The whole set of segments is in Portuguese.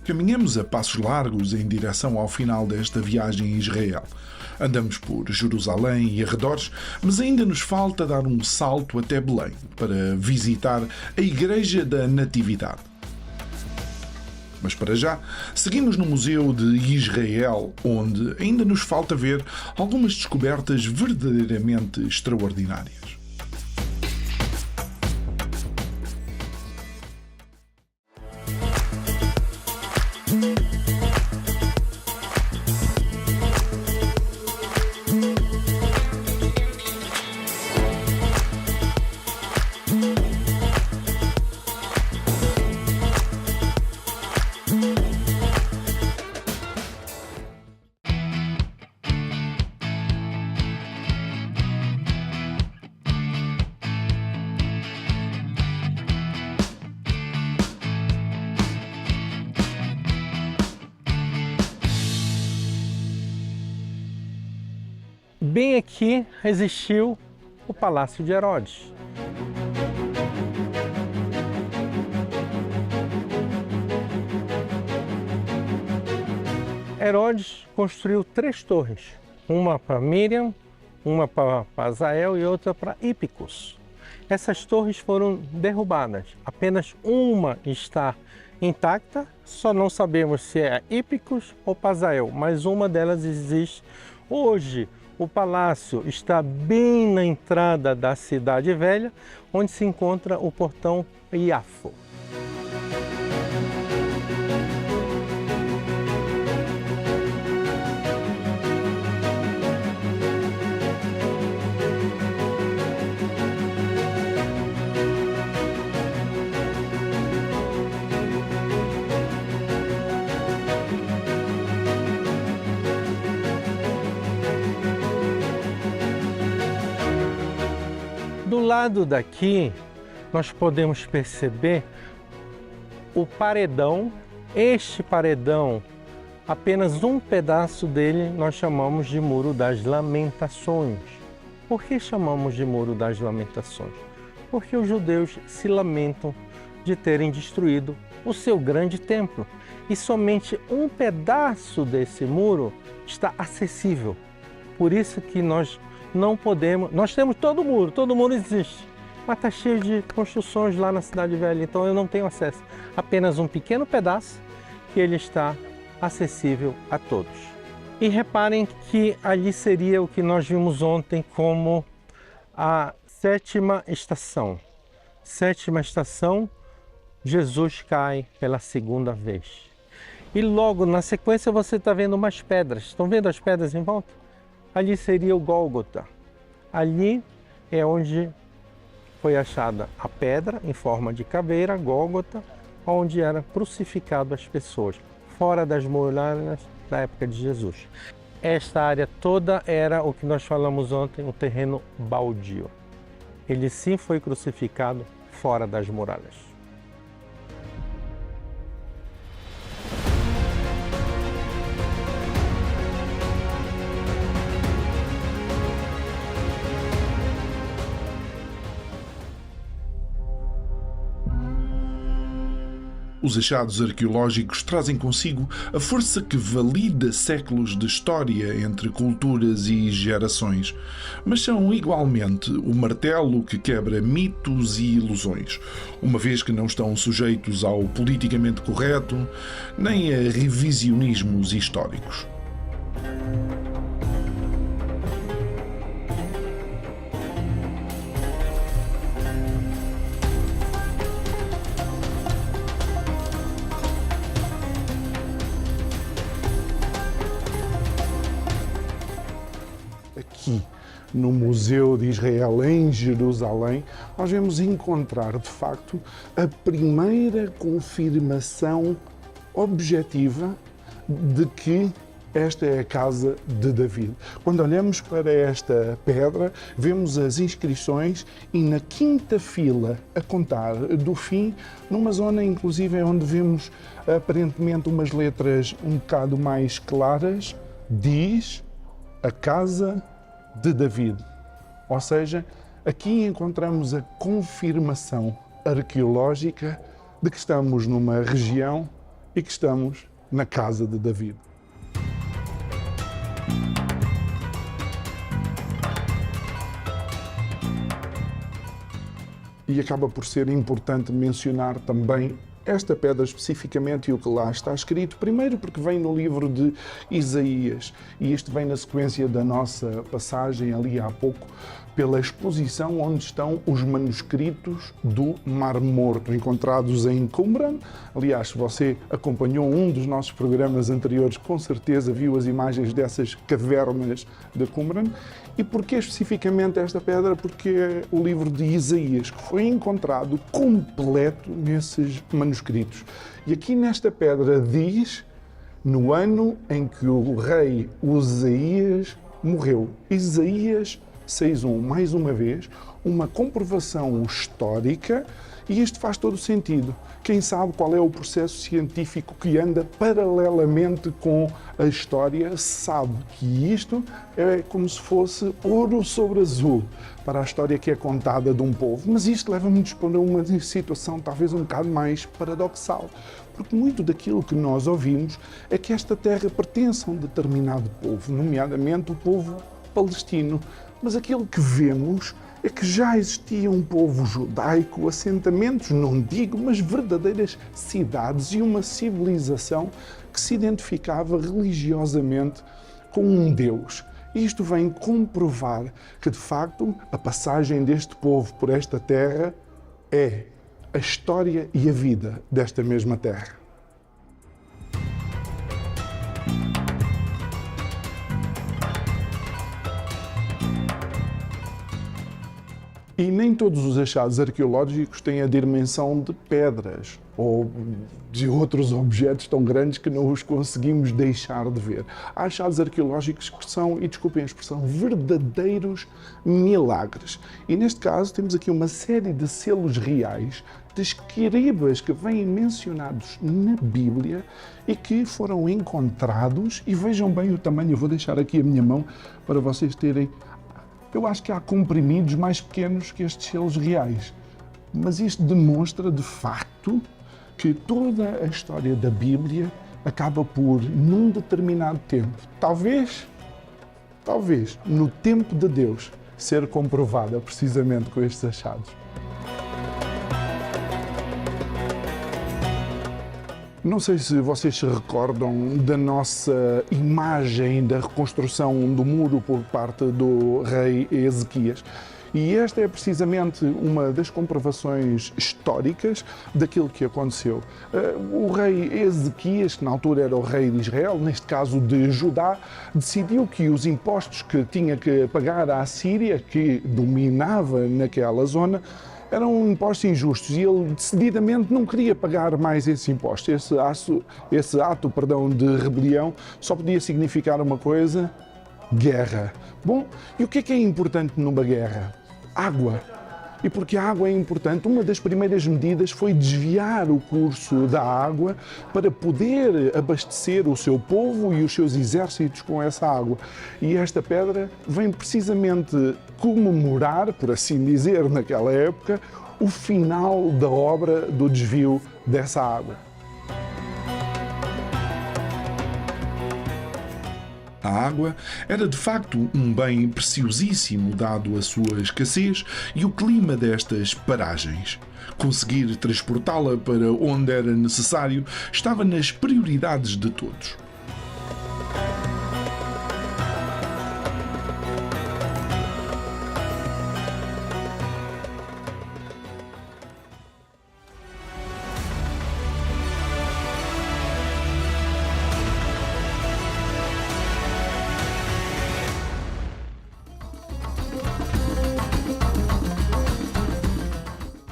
Caminhamos a passos largos em direção ao final desta viagem a Israel. Andamos por Jerusalém e arredores, mas ainda nos falta dar um salto até Belém para visitar a Igreja da Natividade. Mas para já, seguimos no Museu de Israel, onde ainda nos falta ver algumas descobertas verdadeiramente extraordinárias. Bem aqui existiu o Palácio de Herodes. Herodes construiu 3 torres, uma para Miriam, uma para Azael e outra para Hípicos. Essas torres foram derrubadas, apenas uma está intacta, só não sabemos se é Hípicos ou Pazael, mas uma delas existe hoje. O palácio está bem na entrada da Cidade Velha, onde se encontra o portão Iafo. Do lado daqui, nós podemos perceber o paredão. Este paredão, apenas um pedaço dele, nós chamamos de Muro das Lamentações. Por que chamamos de Muro das Lamentações? Porque os judeus se lamentam de terem destruído o seu grande templo. E somente um pedaço desse muro está acessível. Por isso que nós não podemos, nós temos todo o muro existe, mas está cheio de construções lá na Cidade Velha, então eu não tenho acesso. Apenas um pequeno pedaço que ele está acessível a todos. E reparem que ali seria o que nós vimos ontem como a sétima estação. Sétima estação, Jesus cai pela segunda vez. E logo na sequência você está vendo umas pedras, estão vendo as pedras em volta? Ali seria o Gólgota. Ali é onde foi achada a pedra em forma de caveira, Gólgota, onde eram crucificadas as pessoas, fora das muralhas da época de Jesus. Esta área toda era o que nós falamos ontem, um terreno baldio. Ele sim foi crucificado fora das muralhas. Os achados arqueológicos trazem consigo a força que valida séculos de história entre culturas e gerações, mas são igualmente o martelo que quebra mitos e ilusões, uma vez que não estão sujeitos ao politicamente correto nem a revisionismos históricos. Aqui, no Museu de Israel, em Jerusalém, nós vamos encontrar, de facto, a primeira confirmação objetiva de que esta é a casa de David. Quando olhamos para esta pedra, vemos as inscrições e na quinta fila, a contar do fim, numa zona inclusive onde vemos aparentemente umas letras um bocado mais claras, diz a casa de David. Ou seja, aqui encontramos a confirmação arqueológica de que estamos numa região e que estamos na casa de David. E acaba por ser importante mencionar também esta pedra especificamente e o que lá está escrito. Primeiro porque vem no livro de Isaías, e isto vem na sequência da nossa passagem ali há pouco, pela exposição onde estão os manuscritos do Mar Morto, encontrados em Qumran. Aliás, se você acompanhou um dos nossos programas anteriores, com certeza viu as imagens dessas cavernas de Qumran. E porquê especificamente esta pedra? Porque é o livro de Isaías, que foi encontrado completo nesses manuscritos. E aqui nesta pedra diz, no ano em que o rei Uzias morreu. Isaías 6.1, mais uma vez, uma comprovação histórica, e isto faz todo o sentido. Quem sabe qual é o processo científico que anda paralelamente com a história sabe que isto é como se fosse ouro sobre azul para a história que é contada de um povo. Mas isto leva-nos para uma situação talvez um bocado mais paradoxal, porque muito daquilo que nós ouvimos é que esta terra pertence a um determinado povo, nomeadamente o povo palestino. Mas aquilo que vemos é que já existia um povo judaico, assentamentos, não digo, mas verdadeiras cidades e uma civilização que se identificava religiosamente com um Deus. E isto vem comprovar que, de facto, a passagem deste povo por esta terra é a história e a vida desta mesma terra. E nem todos os achados arqueológicos têm a dimensão de pedras ou de outros objetos tão grandes que não os conseguimos deixar de ver. Há achados arqueológicos que são, e desculpem a expressão, verdadeiros milagres. E neste caso temos aqui uma série de selos reais, de escribas que vêm mencionados na Bíblia e que foram encontrados, e vejam bem o tamanho, eu vou deixar aqui a minha mão para vocês terem. Eu acho que há comprimidos mais pequenos que estes selos reais. Mas isto demonstra, de facto, que toda a história da Bíblia acaba por, num determinado tempo, talvez, no tempo de Deus, ser comprovada precisamente com estes achados. Não sei se vocês se recordam da nossa imagem da reconstrução do muro por parte do rei Ezequias. E esta é precisamente uma das comprovações históricas daquilo que aconteceu. O rei Ezequias, que na altura era o rei de Israel, neste caso de Judá, decidiu que os impostos que tinha que pagar à Síria, que dominava naquela zona, eram impostos injustos, e ele decididamente não queria pagar mais esse imposto. Esse ato de rebelião só podia significar uma coisa: guerra. Bom, e o que é importante numa guerra? Água. E porque a água é importante, uma das primeiras medidas foi desviar o curso da água para poder abastecer o seu povo e os seus exércitos com essa água. E esta pedra vem precisamente comemorar, por assim dizer, naquela época, o final da obra do desvio dessa água. A água era de facto um bem preciosíssimo dado a sua escassez e o clima destas paragens. Conseguir transportá-la para onde era necessário estava nas prioridades de todos.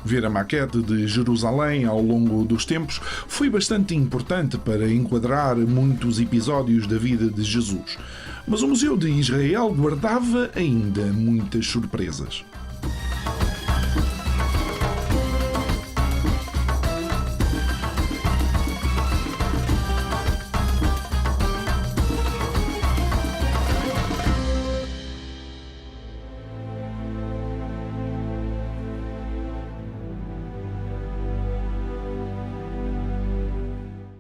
Ver a maquete de Jerusalém ao longo dos tempos foi bastante importante para enquadrar muitos episódios da vida de Jesus. Mas o Museu de Israel guardava ainda muitas surpresas.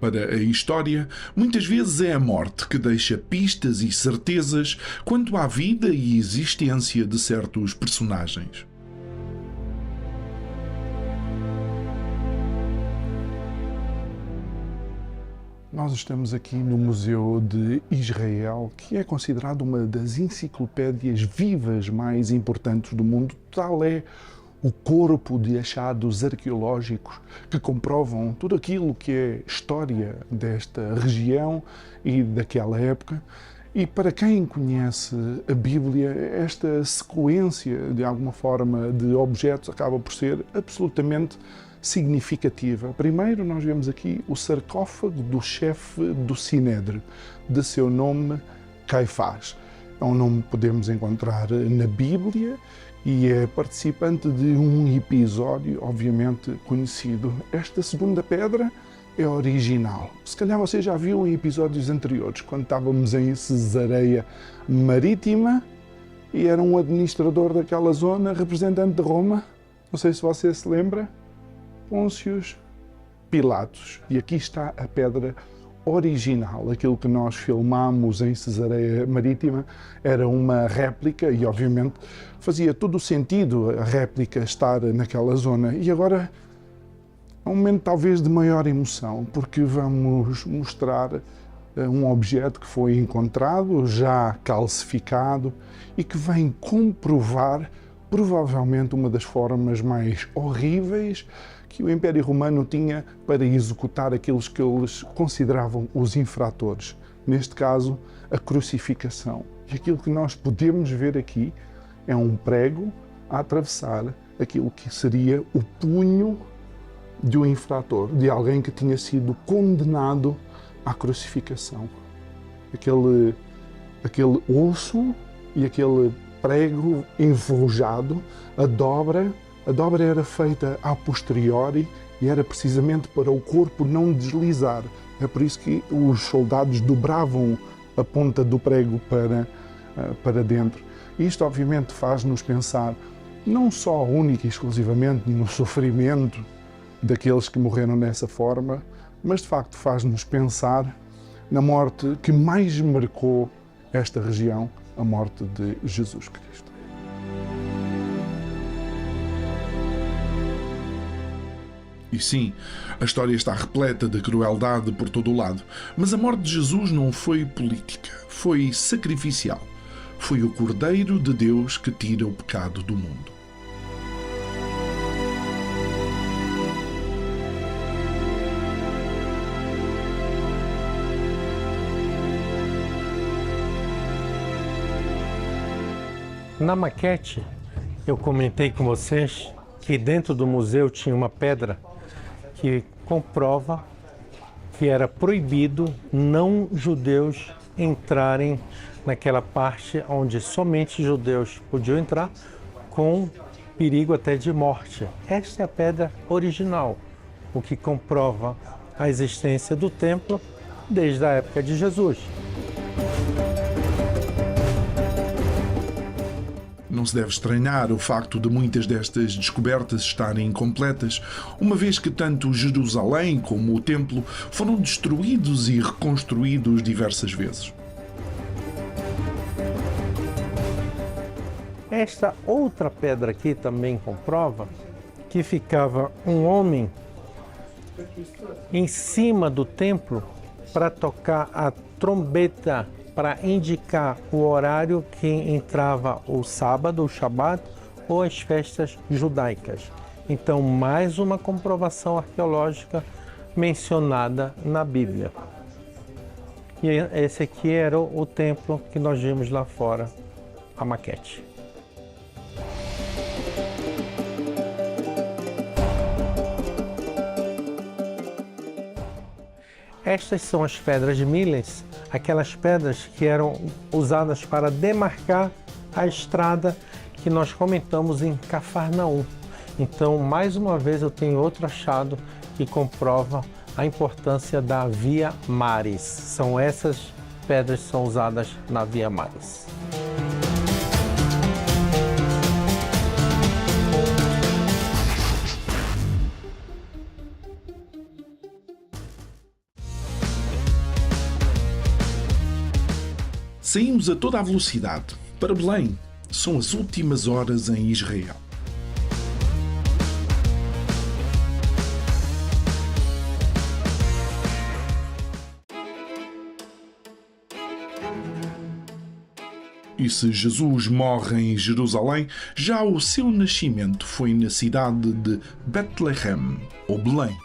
Para a história, muitas vezes é a morte que deixa pistas e certezas quanto à vida e existência de certos personagens. Nós estamos aqui no Museu de Israel, que é considerado uma das enciclopédias vivas mais importantes do mundo. Tal é o corpo de achados arqueológicos que comprovam tudo aquilo que é história desta região e daquela época. E para quem conhece a Bíblia, esta sequência, de alguma forma, de objetos acaba por ser absolutamente significativa. Primeiro, nós vemos aqui o sarcófago do chefe do Sinédrio, de seu nome Caifás. É um nome que podemos encontrar na Bíblia e é participante de um episódio, obviamente, conhecido. Esta segunda pedra é original. Se calhar você já viu em episódios anteriores, quando estávamos em Cesareia Marítima e era um administrador daquela zona, representante de Roma. Não sei se você se lembra. Pôncio Pilatos. E aqui está a pedra original. Aquilo que nós filmámos em Cesareia Marítima era uma réplica e, obviamente, fazia todo o sentido a réplica estar naquela zona. E agora é um momento talvez de maior emoção, porque vamos mostrar um objeto que foi encontrado, já calcificado, e que vem comprovar provavelmente uma das formas mais horríveis que o Império Romano tinha para executar aqueles que eles consideravam os infratores. Neste caso, a crucificação. E aquilo que nós podemos ver aqui é um prego a atravessar aquilo que seria o punho de um infrator, de alguém que tinha sido condenado à crucificação. Aquele osso e aquele prego enferrujado, a dobra era feita a posteriori e era precisamente para o corpo não deslizar. É por isso que os soldados dobravam a ponta do prego para dentro. Isto, obviamente, faz-nos pensar não só única e exclusivamente no sofrimento daqueles que morreram dessa forma, mas, de facto, faz-nos pensar na morte que mais marcou esta região, a morte de Jesus Cristo. E sim, a história está repleta de crueldade por todo o lado, mas a morte de Jesus não foi política, foi sacrificial. Foi o Cordeiro de Deus que tira o pecado do mundo. Na maquete, eu comentei com vocês que dentro do museu tinha uma pedra que comprova que era proibido não judeus entrarem naquela parte onde somente judeus podiam entrar, com perigo até de morte. Esta é a pedra original, o que comprova a existência do templo desde a época de Jesus. Não se deve estranhar o facto de muitas destas descobertas estarem incompletas, uma vez que tanto Jerusalém como o templo foram destruídos e reconstruídos diversas vezes. Esta outra pedra aqui também comprova que ficava um homem em cima do templo para tocar a trombeta, para indicar o horário que entrava o sábado, o Shabat, ou as festas judaicas. Então, mais uma comprovação arqueológica mencionada na Bíblia. E esse aqui era o templo que nós vimos lá fora, a maquete. Estas são as pedras de Milens, aquelas pedras que eram usadas para demarcar a estrada que nós comentamos em Cafarnaum. Então, mais uma vez, eu tenho outro achado que comprova a importância da Via Maris. São essas pedras que são usadas na Via Maris. Saímos a toda a velocidade para Belém. São as últimas horas em Israel. E se Jesus morre em Jerusalém, já o seu nascimento foi na cidade de Betlehem, ou Belém.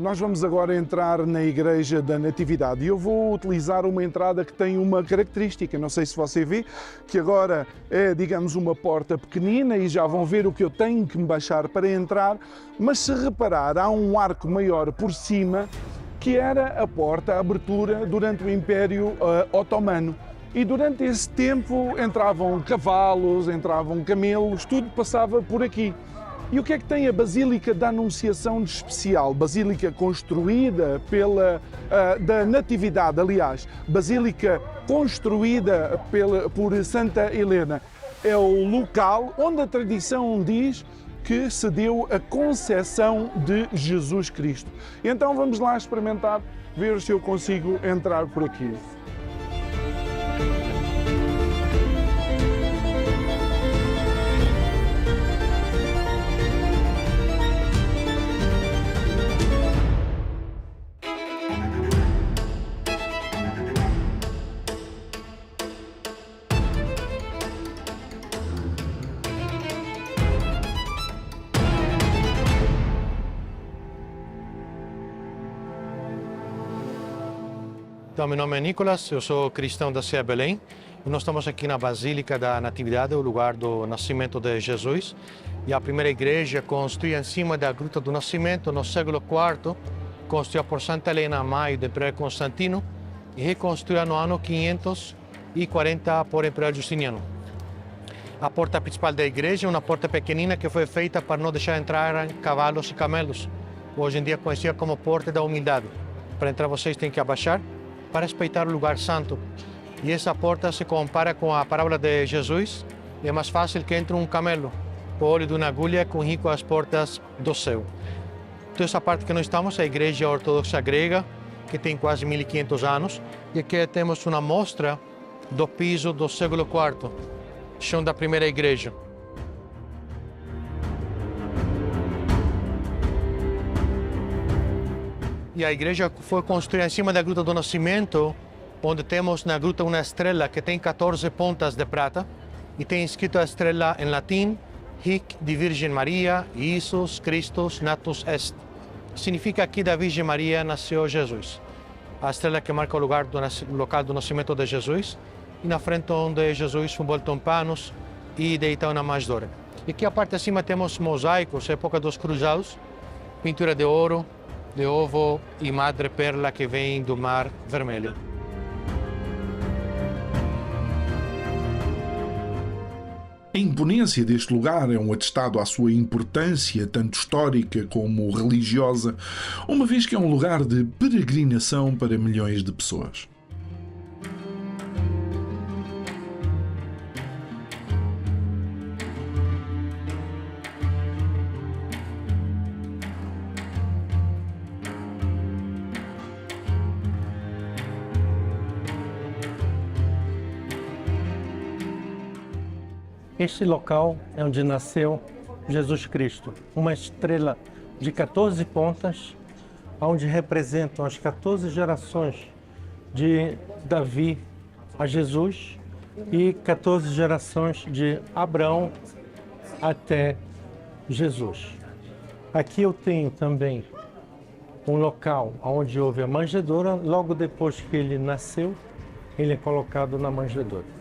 Nós vamos agora entrar na Igreja da Natividade e eu vou utilizar uma entrada que tem uma característica, não sei se você vê, que agora é, digamos, uma porta pequenina e já vão ver o que eu tenho que me baixar para entrar, mas se reparar, há um arco maior por cima que era a porta, a abertura durante o Império Otomano. E durante esse tempo entravam cavalos, entravam camelos, tudo passava por aqui. E o que é que tem a Basílica da Anunciação de especial? Basílica construída da Natividade, aliás, Basílica construída por Santa Helena. É o local onde a tradição diz que se deu a concepção de Jesus Cristo. Então vamos lá experimentar, ver se eu consigo entrar por aqui. Então, meu nome é Nicolas, eu sou cristão da Cia Belém. E nós estamos aqui na Basílica da Natividade, o lugar do nascimento de Jesus. E a primeira igreja construída em cima da Gruta do Nascimento no século IV, construída por Santa Helena, mãe do Emperador Constantino, e reconstruída no ano 540 por Emperador Justiniano. A porta principal da igreja é uma porta pequenina que foi feita para não deixar entrar cavalos e camelos, hoje em dia conhecida como Porta da Humildade. Para entrar vocês têm que abaixar para respeitar o lugar santo. E essa porta se compara com a parábola de Jesus. É mais fácil que entre um camelo com o olho de uma agulha com rico às portas do céu. Então essa parte que nós estamos é a Igreja Ortodoxa Grega, que tem quase 1500 anos. E aqui temos uma mostra do piso do século IV, chão da primeira igreja. E a igreja foi construída em cima da Gruta do Nascimento, onde temos na gruta uma estrela que tem 14 pontas de prata e tem escrito a estrela em latim, Hic de Virgem Maria, Iisus Christus natus est. Significa que da Virgem Maria nasceu Jesus. A estrela que marca o local do nascimento de Jesus, e na frente onde Jesus foi envolto em panos e deitado na manjedoura. E aqui a parte de acima temos mosaicos, época dos cruzados, pintura de ouro, de ovo e madre perla que vem do Mar Vermelho. A imponência deste lugar é um atestado à sua importância, tanto histórica como religiosa, uma vez que é um lugar de peregrinação para milhões de pessoas. Este local é onde nasceu Jesus Cristo, uma estrela de 14 pontas, onde representam as 14 gerações de Davi a Jesus e 14 gerações de Abraão até Jesus. Aqui eu tenho também um local onde houve a manjedoura. Logo depois que ele nasceu, ele é colocado na manjedoura.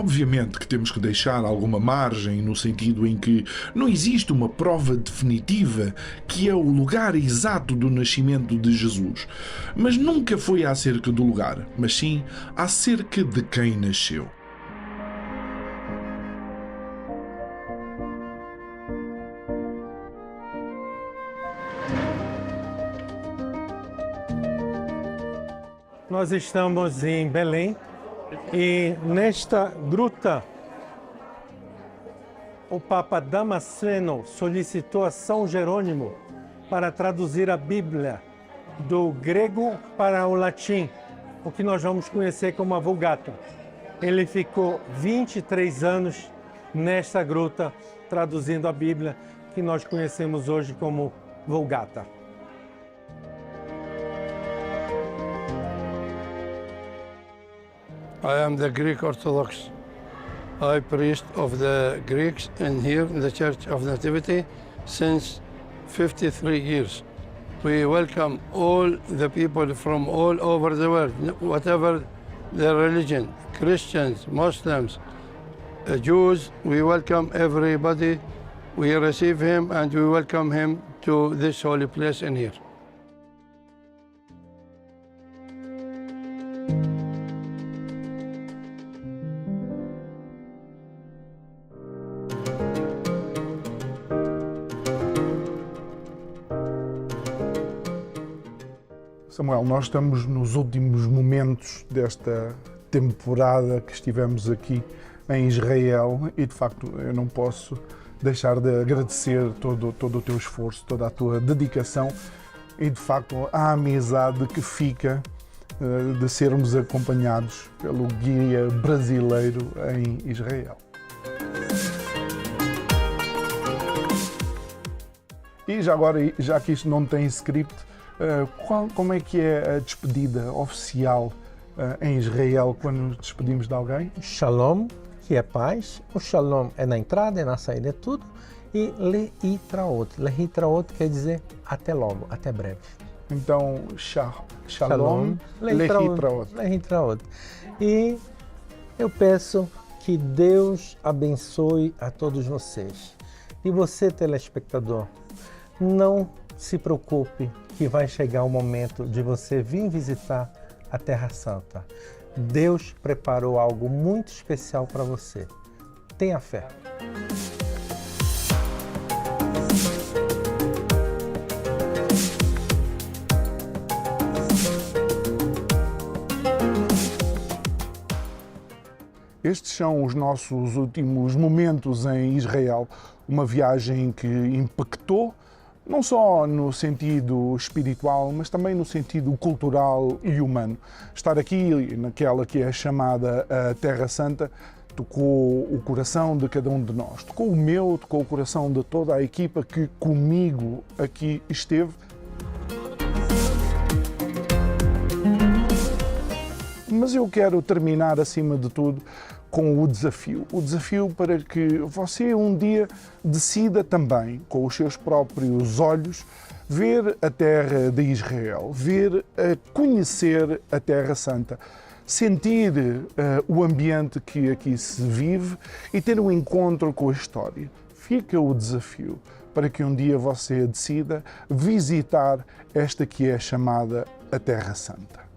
Obviamente que temos que deixar alguma margem no sentido em que não existe uma prova definitiva que é o lugar exato do nascimento de Jesus. Mas nunca foi acerca do lugar, mas sim acerca de quem nasceu. Nós estamos em Belém. E nesta gruta, o Papa Damasceno solicitou a São Jerônimo para traduzir a Bíblia do grego para o latim, o que nós vamos conhecer como a Vulgata. Ele ficou 23 anos nesta gruta, traduzindo a Bíblia, que nós conhecemos hoje como Vulgata. I am the Greek Orthodox High Priest of the Greeks and here in the Church of Nativity since 53 years. We welcome all the people from all over the world, whatever their religion, Christians, Muslims, Jews, we welcome everybody. We receive him and we welcome him to this holy place in here. Samuel, nós estamos nos últimos momentos desta temporada que estivemos aqui em Israel e, de facto, eu não posso deixar de agradecer todo o teu esforço, toda a tua dedicação e, de facto, a amizade que fica de sermos acompanhados pelo guia brasileiro em Israel. E já agora, já que isto não tem script, como é que é a despedida oficial em Israel quando nos despedimos de alguém? Shalom, que é paz. O shalom é na entrada, é na saída, é tudo. E lehitraot. Lehitraot quer dizer até logo, até breve. Então, shalom, lehitraot. Lehitraot. E eu peço que Deus abençoe a todos vocês. E você, telespectador, não se preocupe que vai chegar o momento de você vir visitar a Terra Santa. Deus preparou algo muito especial para você. Tenha fé. Estes são os nossos últimos momentos em Israel, uma viagem que impactou não só no sentido espiritual, mas também no sentido cultural e humano. Estar aqui, naquela que é chamada a Terra Santa, tocou o coração de cada um de nós. Tocou o meu, tocou o coração de toda a equipa que comigo aqui esteve. Mas eu quero terminar, acima de tudo, com o desafio para que você um dia decida também, com os seus próprios olhos, ver a terra de Israel, conhecer a Terra Santa, sentir o ambiente que aqui se vive e ter um encontro com a história. Fica o desafio para que um dia você decida visitar esta que é chamada a Terra Santa.